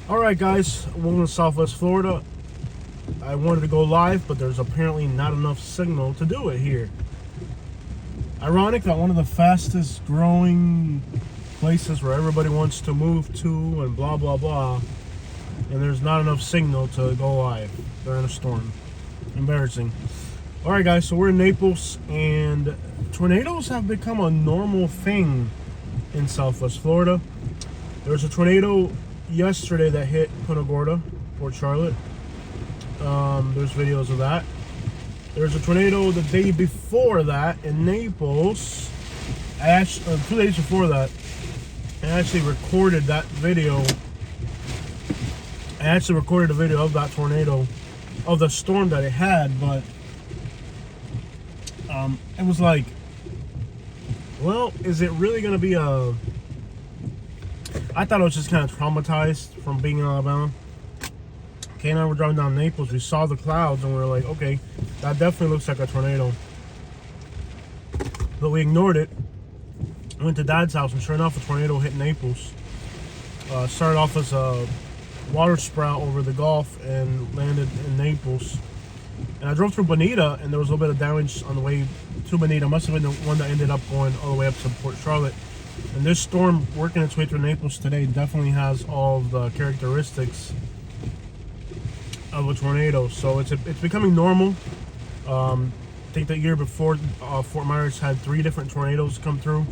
Alright guys, welcome to Southwest Florida. I wanted to go live, but there's apparently not enough signal to do it here. Ironic that one of the fastest growing places where everybody wants to move to and blah blah blah, and there's not enough signal to go live during a storm. Embarrassing. Alright guys, so we're in Naples, and tornadoes have become a normal thing in Southwest Florida. There was a tornado yesterday that hit Punta Gorda, Port Charlotte. There's videos of that. There's a tornado the day before that in Naples. 2 days before that, I actually recorded that video. I actually recorded a video of that tornado, of the storm that it had, but it was like, well, is it really going to be a... I thought I was just kind of traumatized from being in Alabama. Kay and I were driving down Naples. We saw the clouds and we were like, okay, that definitely looks like a tornado. But we ignored it. Went to Dad's house, and sure enough, a tornado hit Naples. Started off as a water sprout over the Gulf and landed in Naples. And I drove through Bonita, and there was a little bit of damage on the way to Bonita. Must have been the one that ended up going all the way up to Port Charlotte. And this storm working its way through Naples today definitely has all of the characteristics of a tornado. So it's becoming normal. I think the year before, Fort Myers had 3 different tornadoes come through.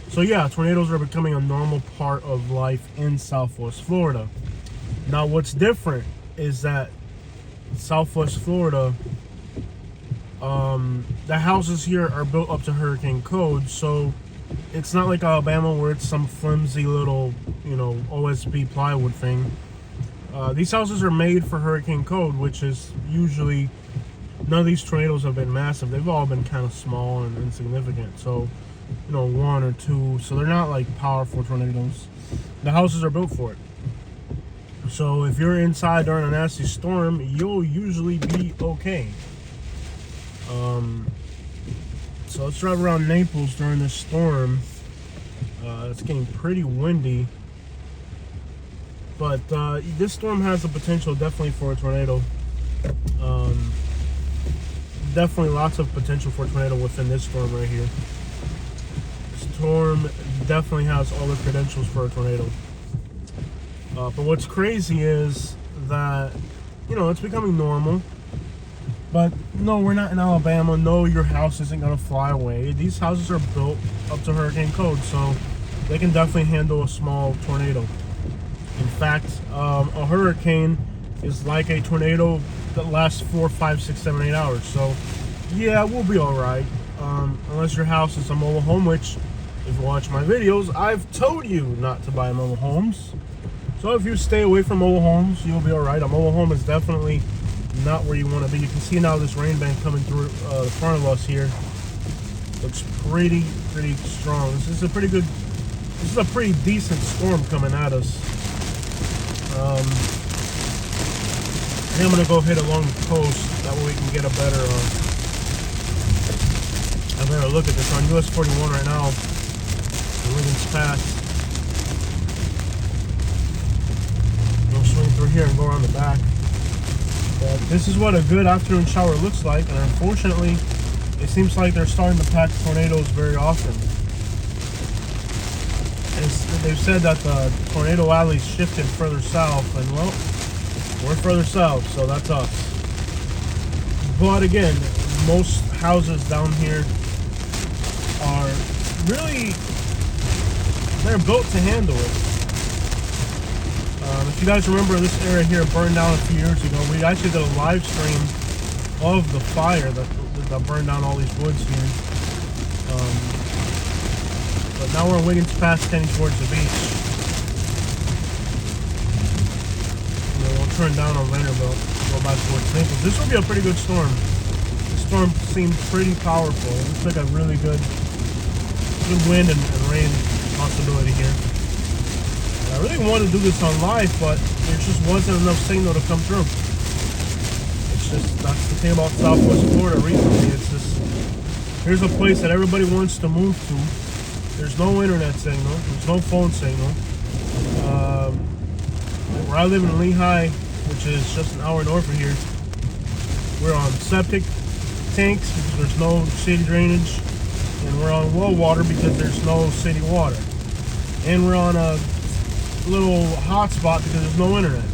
So yeah, tornadoes are becoming a normal part of life in Southwest Florida. Now what's different is that Southwest Florida, the houses here are built up to hurricane code, so it's not like Alabama where it's some flimsy little, OSB plywood thing. These houses are made for hurricane code, which is usually, none of these tornadoes have been massive. They've all been kind of small and insignificant. So, 1 or 2. So they're not like powerful tornadoes. The houses are built for it. So if you're inside during a nasty storm, you'll usually be okay. So let's drive around Naples during this storm. It's getting pretty windy. But this storm has the potential definitely for a tornado. Definitely lots of potential for a tornado within this storm right here. This storm definitely has all the credentials for a tornado. But what's crazy is that, it's becoming normal. But no, we're not in Alabama. No, your house isn't going to fly away. These houses are built up to hurricane code, so they can definitely handle a small tornado. In fact, a hurricane is like a tornado that lasts 4, 5, 6, 7, 8 hours. So, yeah, we'll be all right. Unless your house is a mobile home, which, if you watch my videos, I've told you not to buy mobile homes. So if you stay away from mobile homes, you'll be all right. A mobile home is definitely not where you want to be. You can see now this rain band coming through the front of us here. Looks pretty strong. This is a pretty decent storm coming at us. I think I'm gonna go hit along the coast. That way we can get a better look at this. On US 41 right now, the Wiggins Pass. We'll swing through here and go around the back. But this is what a good afternoon shower looks like, and unfortunately, it seems like they're starting to pack tornadoes very often. They've said that the tornado alley's shifted further south, and well, we're further south, so that's us. But again, most houses down here are really, they're built to handle it. If you guys remember, this area here burned down a few years ago. We actually did a live stream of the fire that burned down all these woods here. But now we're in Wiggins Pass heading towards the beach. We'll turn down on Vanderbilt and go back towards Naples. This will be a pretty good storm. The storm seemed pretty powerful. It looks like a really good wind and rain possibility here. I really wanted to do this on live, but there just wasn't enough signal to come through. It's just, that's the thing about Southwest Florida recently. It's just, here's a place that everybody wants to move to. There's no internet signal. There's no phone signal. We're Where I live in Lehigh, which is just an hour north of here, we're on septic tanks because there's no city drainage, and we're on well water because there's no city water, and we're on a little hotspot because there's no internet.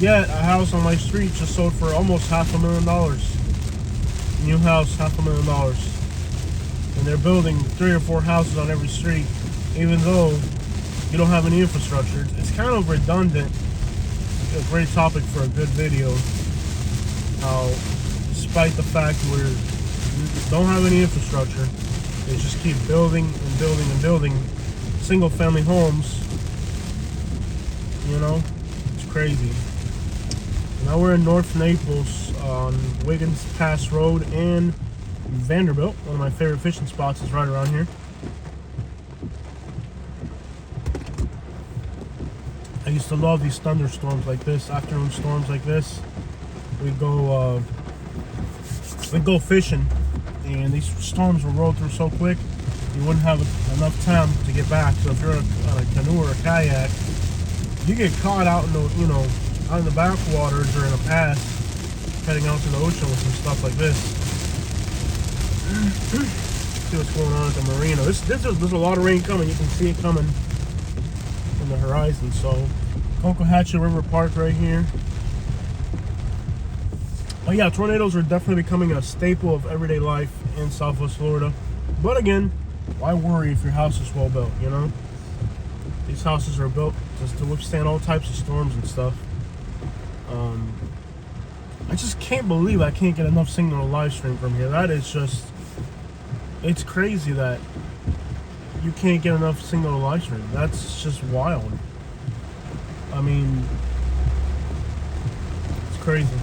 Yet a house on my street just sold for almost $500,000. New house, $500,000, and they're building 3 or 4 houses on every street, even though you don't have any infrastructure. It's kind of redundant. A great topic for a good video. How, despite the fact we don't have any infrastructure, they just keep building and building and building single-family homes. You know, it's crazy. Now we're in North Naples on Wiggins Pass Road and Vanderbilt. One of my favorite fishing spots is right around here. I used to love these thunderstorms like this, afternoon storms like this. We'd go fishing, and these storms will roll through so quick, you wouldn't have enough time to get back. So if you're on a canoe or a kayak, you get caught out in the, out in the backwaters or in a pass, heading out to the ocean with some stuff like this. See what's going on at the marina. There's a lot of rain coming. You can see it coming from the horizon. So, Cocohatchee River Park right here. Oh yeah, tornadoes are definitely becoming a staple of everyday life in Southwest Florida. But again, why worry if your house is well built, you know? These houses are built just to withstand all types of storms and stuff. I just can't believe I can't get enough signal to live stream from here. That is just, it's crazy that you can't get enough signal to live stream. That's just wild. I mean, it's crazy.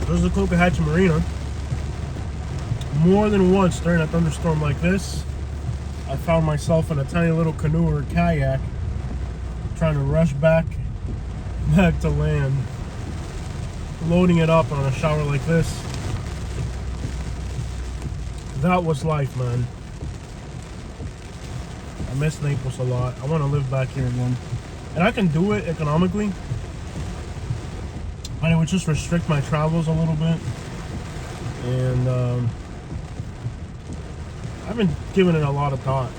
There's the Cocohatchee Marina. More than once during a thunderstorm like this, I found myself in a tiny little canoe or kayak trying to rush back to land, loading it up on a shower like this. That was life, man. I miss Naples a lot. I want to live back here again, and I can do it economically, but it would just restrict my travels a little bit. And I've been giving it a lot of thought.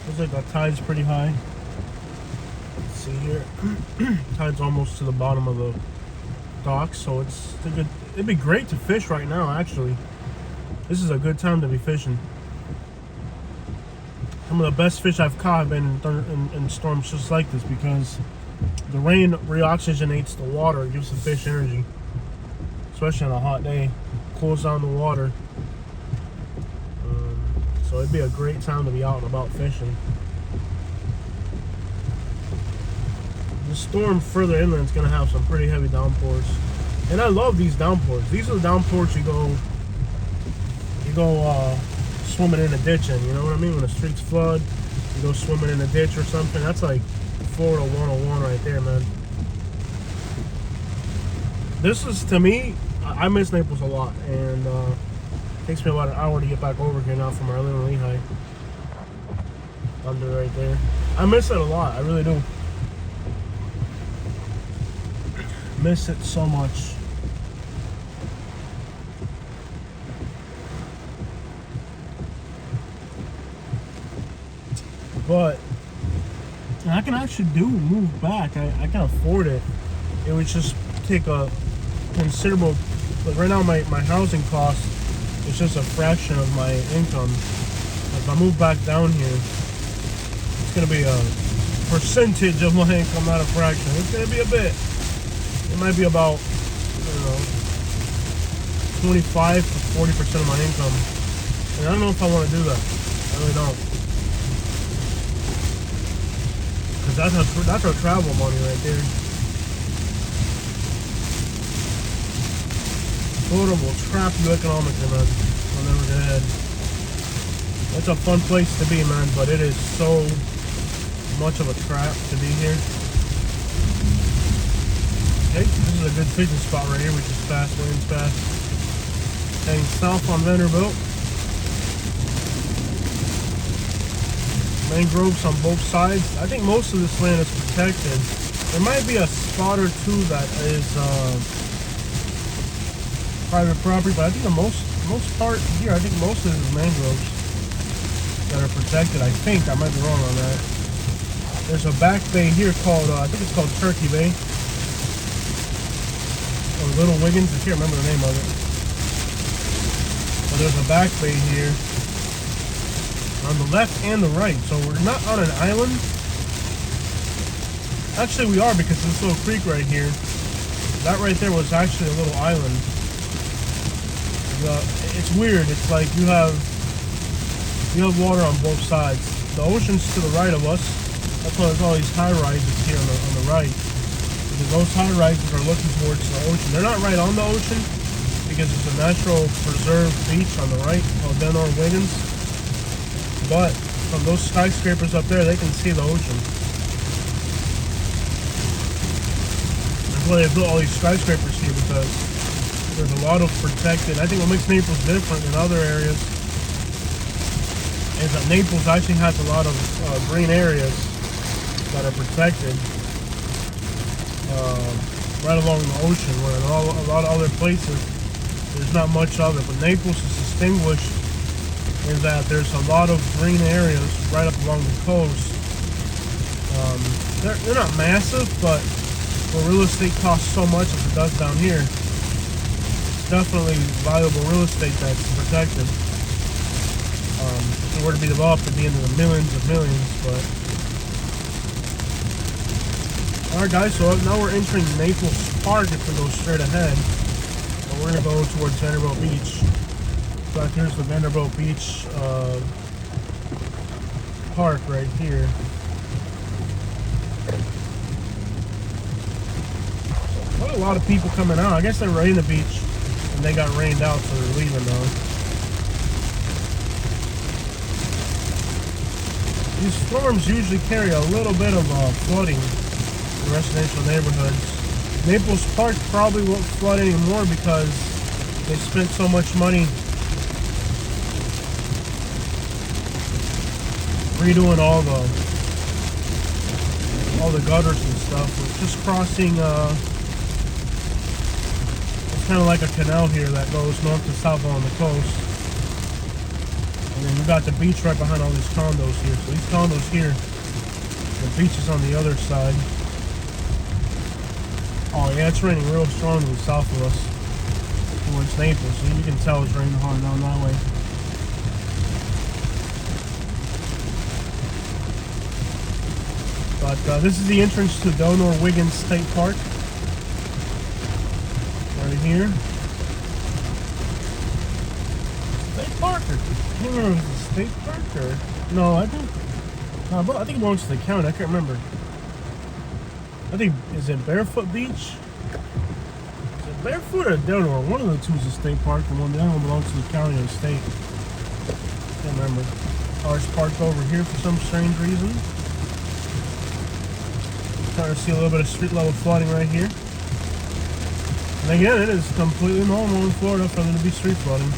Looks like the tide's pretty high. Let's see here. Tide's almost to the bottom of the dock, so it'd be great to fish right now, actually. This is a good time to be fishing. Some of the best fish I've caught have been in storms just like this, because the rain reoxygenates the water, it gives the fish energy, especially on a hot day. Cools down the water. So it'd be a great time to be out and about fishing. The storm further inland is going to have some pretty heavy downpours, and I love these downpours. These are the downpours you go swimming in a ditch in. You know what I mean? When the streets flood, you go swimming in a ditch or something. That's like Florida 101 right there, man. This is, to me, I miss Naples a lot, and it takes me about an hour to get back over here now from where I live in Lehigh. Under right there. I miss it a lot, I really do. Miss it so much. But I can actually move back. I can afford it. It would just take a considerable, like right now my housing cost is just a fraction of my income. If I move back down here, it's gonna be a percentage of my income, not a fraction. It's gonna be a bit. It might be about, I don't know, 25 to 40% of my income. And I don't know if I want to do that. I really don't. Because that's our travel money right there. Florida will trap you economically, man. I'll never get ahead. It's a fun place to be, man, but it is so much of a trap to be here. Okay, this is a good fishing spot right here, which is fast, winds fast. Heading south on Vanderbilt. mangroves on both sides. I think most of this land is protected. There might be a spot or two that is private property, but I think the most part here, I think most of it is mangroves that are protected. I think I might be wrong on that. There's a back bay here called I think it's called Turkey Bay or Little Wiggins. I can't remember the name of it. But there's a back bay here on the left and the right, so we're not on an island. Actually, we are, because this little creek right here, that right there was actually a little island. It's weird. It's like you have water on both sides. The ocean's to the right of us. That's why there's all these high rises here on the right. Because those high rises are looking towards the ocean. They're not right on the ocean, because it's a natural preserved beach on the right called Denor Wiggins. But from those skyscrapers up there, they can see the ocean. That's why they built all these skyscrapers here, because there's a lot of protected. I think what makes Naples different than other areas is that Naples actually has a lot of green areas that are protected right along the ocean, where in a lot of other places there's not much of it. But Naples is distinguished in that there's a lot of green areas right up along the coast. They're not massive, but where real estate costs so much as it does down here, it's definitely valuable real estate that's protected. If it were to be developed, it'd be into the millions of millions. But alright guys, so now we're entering Naples Park if we go straight ahead. But we're gonna go towards Vanderbilt Beach. So here's the Vanderbilt Beach park right here. What a lot of people coming out. I guess they're right in the beach and they got rained out, so they're leaving now. These storms usually carry a little bit of flooding in residential neighborhoods. Naples Park probably won't flood anymore because they spent so much money redoing all the gutters and stuff. We're just crossing it's kind of like a canal here that goes north to south along the coast. And then we got the beach right behind all these condos here. So these condos here, the beach is on the other side. Oh yeah, it's raining real strongly south of us towards Naples. So you can tell it's raining hard down that way. But this is the entrance to Denor Wiggins State Park. Right here. State Park, or I can't remember if it's a state park or no. I think it belongs to the county. I can't remember. I think, is it Barefoot Beach? Is it Barefoot or Denor? One of the two is a state park, and the other one belongs to the county or the state. Can't remember. Cars parked over here for some strange reason. Trying to see a little bit of street level flooding right here. And again, it is completely normal in Florida for there to be street flooding.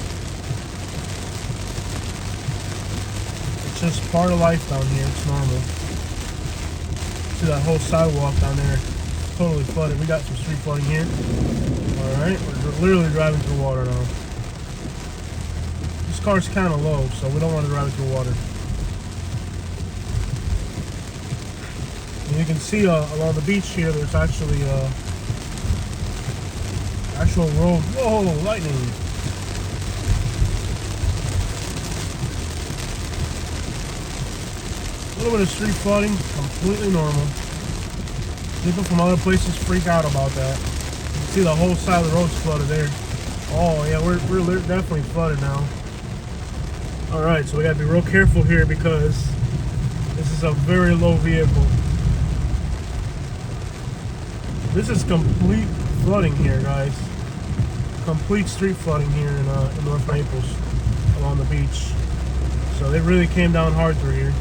It's just part of life down here. It's normal. See that whole sidewalk down there, totally flooded. We got some street flooding here. Alright, we're literally driving through water now. This car's kind of low, so we don't want to drive it through water. And you can see along the beach here, there's actually actual road. Whoa, lightning! A little bit of street flooding, completely normal. People from other places freak out about that. You can see the whole side of the road's flooded there. Oh yeah, we're definitely flooded now. Alright, so we gotta be real careful here because this is a very low vehicle. This is complete flooding here, guys. Complete street flooding here in North Naples along the beach. So they really came down hard through here.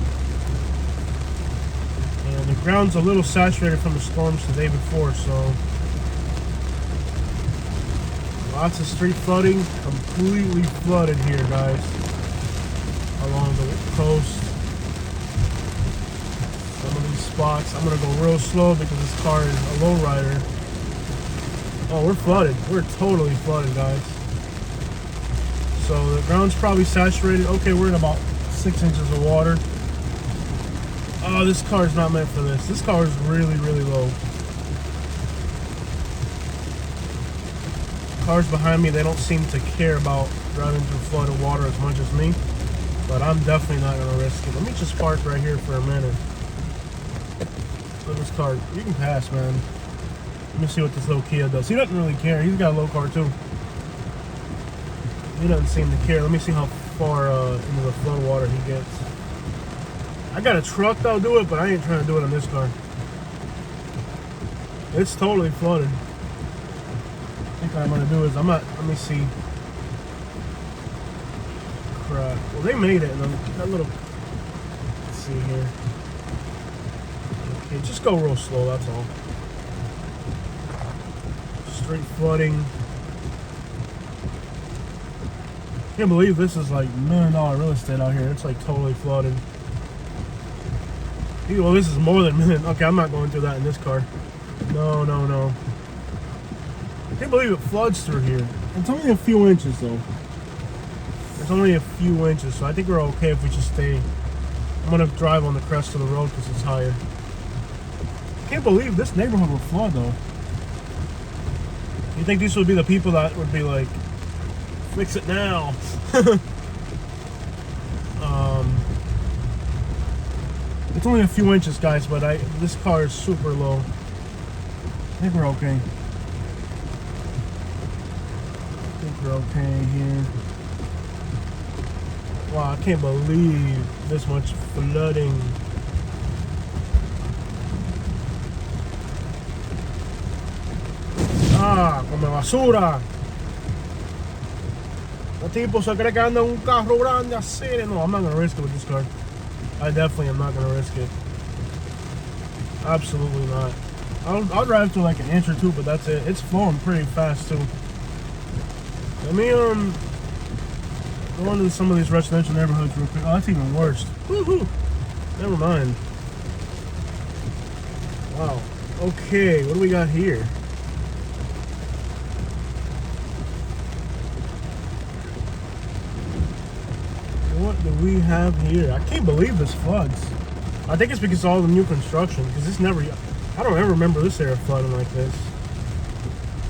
And the ground's a little saturated from the storms the day before, so lots of street flooding, completely flooded here, guys, along the coast. spots. I'm gonna go real slow because this car is a low rider. Oh, we're flooded. We're totally flooded, guys. So the ground's probably saturated. Okay, we're in about 6 inches of water. Oh, this car is not meant for this. This car is really, really low. Cars behind me, they don't seem to care about driving through flooded water as much as me. But I'm definitely not gonna risk it. Let me just park right here for a minute. Look at this car. You can pass, man. Let me see what this little Kia does. He doesn't really care. He's got a low car too. He doesn't seem to care. Let me see how far into the flood water he gets. I got a truck that'll do it, but I ain't trying to do it on this car. It's totally flooded. I think what I'm gonna do is let me see. Crap. Well, they made it in that little. Let's see here. Okay, just go real slow. That's all. Straight flooding. Can't believe this is like $1 million real estate out here. It's like totally flooded. Well, this is more than $1 million. Okay, I'm not going through that in this car. No, no, no. I can't believe it floods through here. It's only a few inches though. It's only a few inches, so I think we're okay if we just stay. I'm gonna drive on the crest of the road because it's higher. I can't believe this neighborhood will flood though. You think these would be the people that would be like, fix it now? It's only a few inches, guys, but this car is super low. I think we're okay. I think we're okay here. Wow, I can't believe this much flooding. Ah, come basura. The tipo se cree que anda en un carro grande así. No, I'm not gonna risk it with this car. I definitely am not gonna risk it. Absolutely not. I'll drive to like an inch or two, but that's it. It's flowing pretty fast too. Let me go into some of these residential neighborhoods real quick. Oh, that's even worse. Woohoo! Never mind. Wow. Okay, what do we got here? What do we have here? I can't believe this floods. I think it's because of all the new construction. Because this never... I don't ever remember this area flooding like this.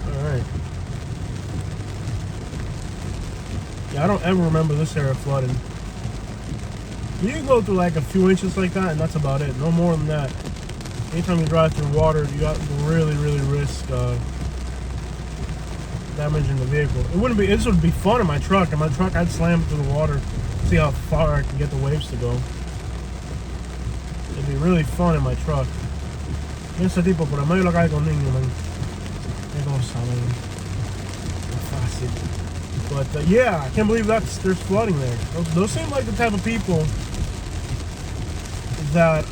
Alright. Yeah, I don't ever remember this area flooding. You can go through like a few inches like that, and that's about it. No more than that. Anytime you drive through water, you got to really, really risk damaging the vehicle. It wouldn't be. This would be fun in my truck. In my truck, I'd slam through the water, see how far I can get the waves to go. It'd be really fun in my truck. Ese tipo por el medio lo cae con niños, man. Qué cosa, man. Fácil. But yeah, I can't believe there's flooding there. Those seem like the type of people that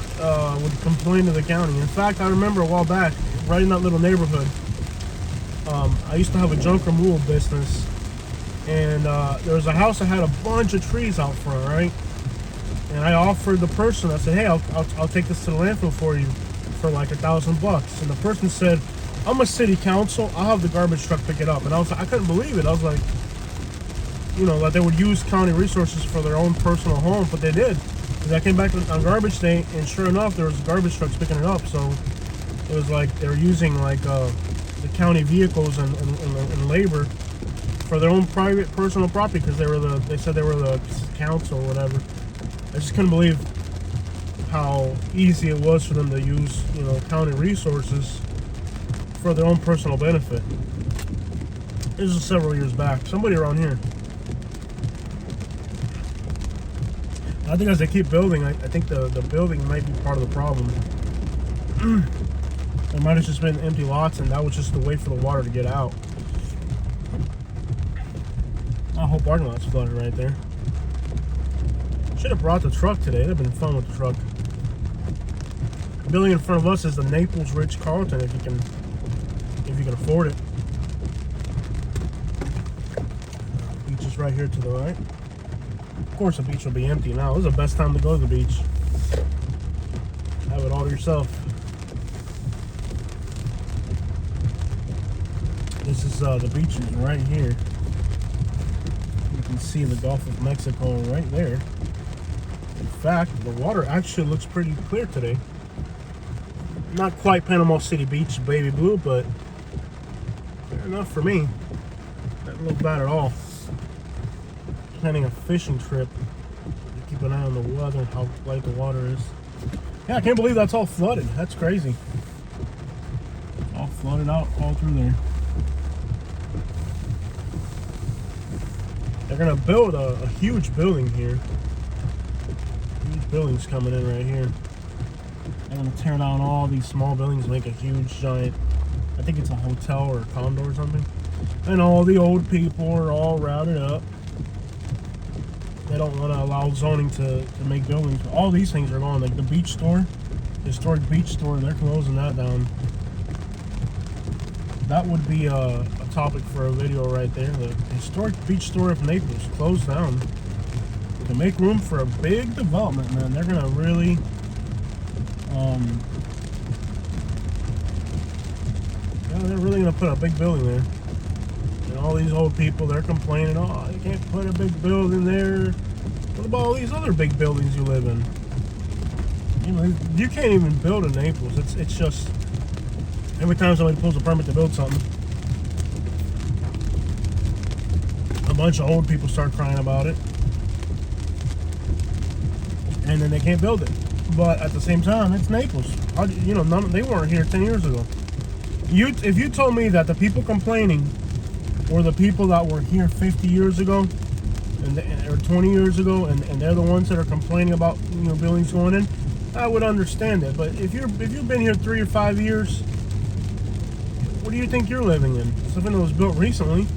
would complain to the county. In fact, I remember a while back, right in that little neighborhood, I used to have a junk removal business, and there was a house that had a bunch of trees out front, right? And I offered the person, I said, hey, I'll take this to the landfill for you for like $1,000. And the person said, I'm a city council, I'll have the garbage truck pick it up. And I couldn't believe it. I was like, you know, that they would use county resources for their own personal home, but they did. Because I came back on garbage day, and sure enough, there was garbage trucks picking it up. So it was like they were using like the county vehicles and labor for their own private personal property because they said they were the council or whatever. I just couldn't believe how easy it was for them to use, you know, county resources for their own personal benefit. This was several years back. Somebody around here. I think as they keep building, I think the building might be part of the problem. There might have just been empty lots, and that was just the way for the water to get out. My whole parking lot's flooded right there. Should have brought the truck today. It'd have been fun with the truck. The building in front of us is the Naples Ritz-Carlton, if you can afford it. Beach is right here to the right. Of course, the beach will be empty now. This is the best time to go to the beach. Have it all to yourself. This is the beaches right here. You can see the Gulf of Mexico right there. In fact, the water actually looks pretty clear today. Not quite Panama City Beach baby blue, but clear enough for me. Doesn't look bad at all. Planning a fishing trip. Keep an eye on the weather and how light the water is. Yeah, I can't believe that's all flooded. That's crazy. All flooded out all through there. They're gonna build a huge building here. Huge buildings coming in right here. They're gonna tear down all these small buildings, make a huge giant, I think it's a hotel or a condo or something. And all the old people are all routed up. They don't want to allow zoning to make buildings. All these things are gone. Like the beach store, historic beach store, they're closing that down. That would be a topic for a video right there. The historic beach store of Naples closed down to make room for a big development, man. They're gonna really, yeah, they're really gonna put a big building there. And all these old people, they're complaining, oh, you can't put a big building there. What about all these other big buildings you live in? You know, you can't even build in Naples. It's just, every time somebody pulls a permit to build something, a bunch of old people start crying about it. And then they can't build it. But at the same time, it's Naples. You know, they weren't here 10 years ago. If you told me that the people complaining were the people that were here 50 years ago, or 20 years ago, and they're the ones that are complaining about, you know, buildings going in, I would understand it. But if you've been here 3 or 5 years, what do you think you're living in? Something that was built recently,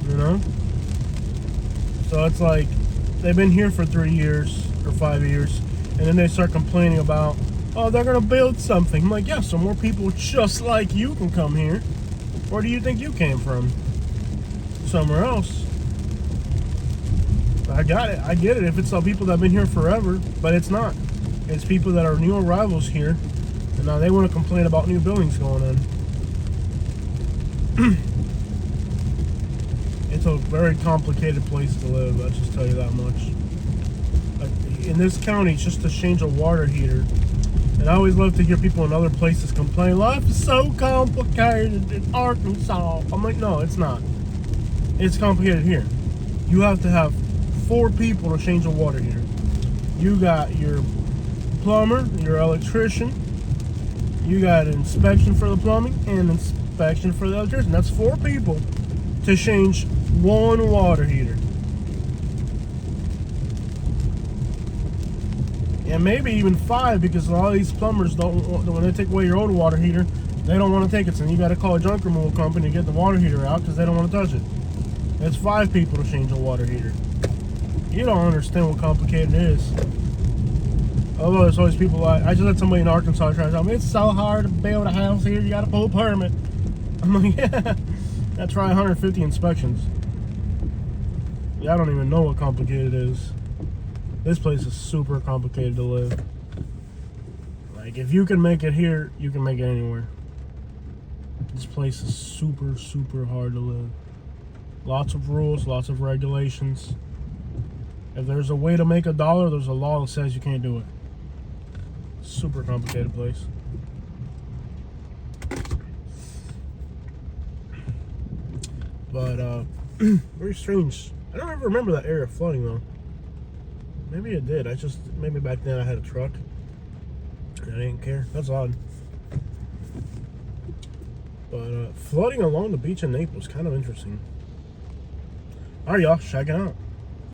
you know? So it's like they've been here for 3 years or 5 years, and then they start complaining about, oh, they're gonna build something. I'm like, yeah, so more people just like you can come here. Where do you think you came from? Somewhere else. I got it. I get it if it's some people that have been here forever, but it's not. It's people that are new arrivals here, and now they want to complain about new buildings going in. It's a very complicated place to live, I'll just tell you that much. In this county, it's just to change a water heater. And I always love to hear people in other places complain, life is so complicated in Arkansas. I'm like, no, it's not. It's complicated here. You have to have 4 people to change a water heater. You got your plumber, your electrician, you got an inspection for the plumbing and an inspection for the electrician. That's 4 people to change 1 water heater. And maybe even 5, because a lot of these plumbers don't want, when they take away your old water heater, they don't want to take it. So you got to call a junk removal company to get the water heater out because they don't want to touch it. It's 5 people to change a water heater. You don't understand what complicated it is. Although there's always people like, I just had somebody in Arkansas try to tell me, it's so hard to build a house here, you got to pull a permit. I'm like, yeah, I try 150 inspections. Yeah, I don't even know what complicated it is. This place is super complicated to live. Like, if you can make it here, you can make it anywhere. This place is super, super hard to live. Lots of rules, lots of regulations. If there's a way to make $1, there's a law that says you can't do it. Super complicated place. But, very strange. I don't ever remember that area flooding, though. Maybe it did. Maybe back then I had a truck and I didn't care. That's odd. But flooding along the beach in Naples, kind of interesting. All right, y'all, check it out.